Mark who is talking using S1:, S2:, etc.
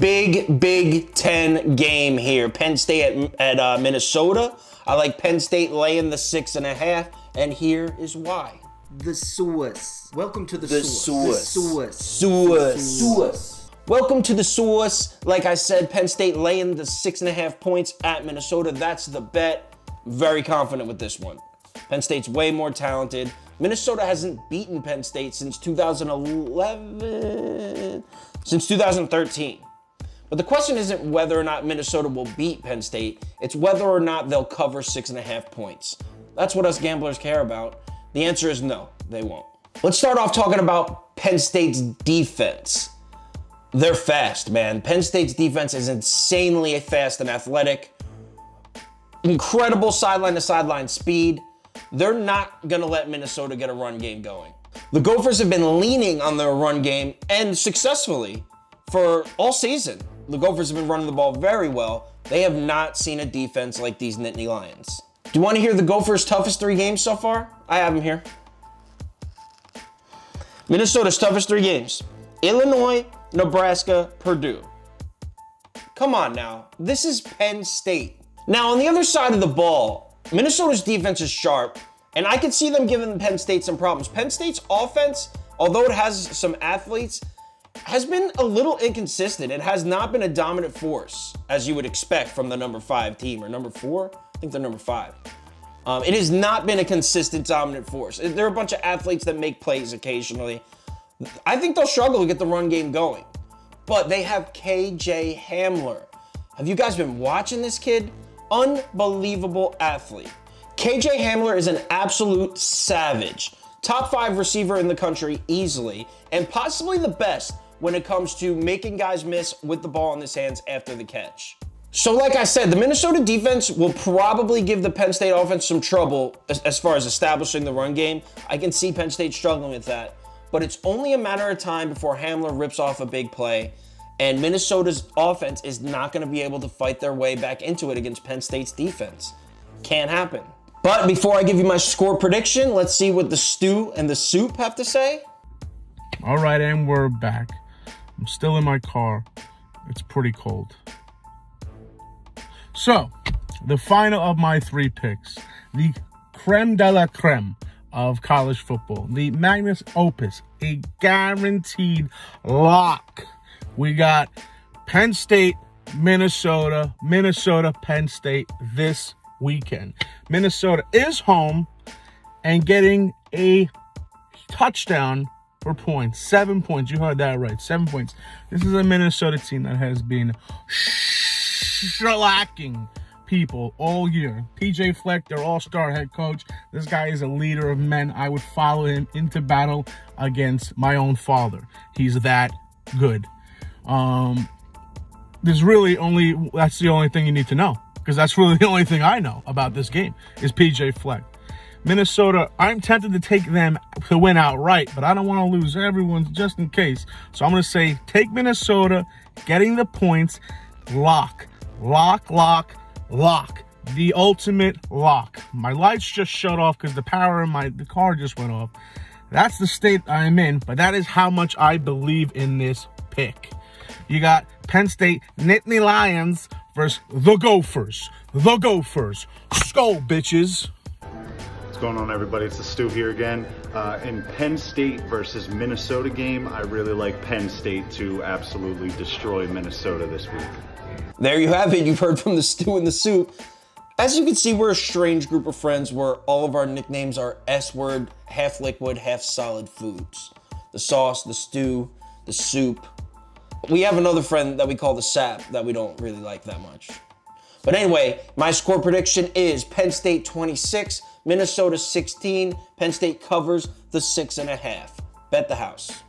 S1: Big Ten game here. Penn State at Minnesota. I like Penn State laying the 6.5, and here is why.
S2: The sauce. Welcome to the
S1: sauce.
S2: The sauce.
S1: Welcome to the sauce. Like I said, Penn State laying the 6.5 points at Minnesota. That's the bet. Very confident with this one. Penn State's way more talented. Minnesota hasn't beaten Penn State since 2013. But the question isn't whether or not Minnesota will beat Penn State. It's whether or not they'll cover 6.5 points. That's what us gamblers care about. The answer is no, they won't. Let's start off talking about Penn State's defense. They're fast, man. Penn State's defense is insanely fast and athletic. Incredible sideline-to-sideline speed. They're not going to let Minnesota get a run game going. The Gophers have been leaning on their run game, and successfully, for all season. The Gophers have been running the ball very well. They have not seen a defense like these Nittany Lions. Do you want to hear the Gophers' toughest 3 games so far? I have them here. Minnesota's toughest 3 games. Illinois, Nebraska, Purdue. Come on now. This is Penn State. Now, on the other side of the ball, Minnesota's defense is sharp, and I can see them giving Penn State some problems. Penn State's offense, although it has some athletes, has been a little inconsistent. It has not been a dominant force, as you would expect from the number 5 team, or number 4? I think they're number 5. It has not been a consistent dominant force. There are a bunch of athletes that make plays occasionally. I think they'll struggle to get the run game going. But they have KJ Hamler. Have you guys been watching this kid? Unbelievable athlete. KJ Hamler is an absolute savage. Top 5 receiver in the country easily, and possibly the best when it comes to making guys miss with the ball in his hands after the catch. So like I said, the Minnesota defense will probably give the Penn State offense some trouble as far as establishing the run game. I can see Penn State struggling with that, but it's only a matter of time before Hamler rips off a big play, and Minnesota's offense is not going to be able to fight their way back into it against Penn State's defense. Can't happen. But before I give you my score prediction, let's see what the stew and the soup have to say.
S3: All right, and we're back. I'm still in my car. It's pretty cold. So, the final of my 3 picks, the creme de la creme of college football, the magnus opus, a guaranteed lock. We got Penn State, Minnesota, Penn State this weekend. Minnesota is home and getting a touchdown for points. 7 points. You heard that right. 7 points. This is a Minnesota team that has been shellacking people all year. PJ Fleck, their all-star head coach. This guy is a leader of men. I would follow him into battle against my own father. He's that good. That's the only thing you need to know, because that's really the only thing I know about this game is PJ Fleck. Minnesota, I'm tempted to take them to win outright, but I don't want to lose everyone just in case. So I'm going to say take Minnesota, getting the points, lock. The ultimate lock. My lights just shut off because the power in the car just went off. That's the state I'm in, but that is how much I believe in this pick. You got Penn State Nittany Lions versus the Gophers. The Gophers. Skull, bitches.
S4: What's going on, everybody? It's the Stu here again. In Penn State versus Minnesota game, I really like Penn State to absolutely destroy Minnesota this week.
S1: There you have it. You've heard from the stew and the soup. As you can see, we're a strange group of friends where all of our nicknames are S-word, half liquid, half solid foods. The sauce, the stew, the soup. We have another friend that we call the sap that we don't really like that much. But anyway, my score prediction is Penn State 26, Minnesota 16. Penn State covers the 6.5. Bet the house.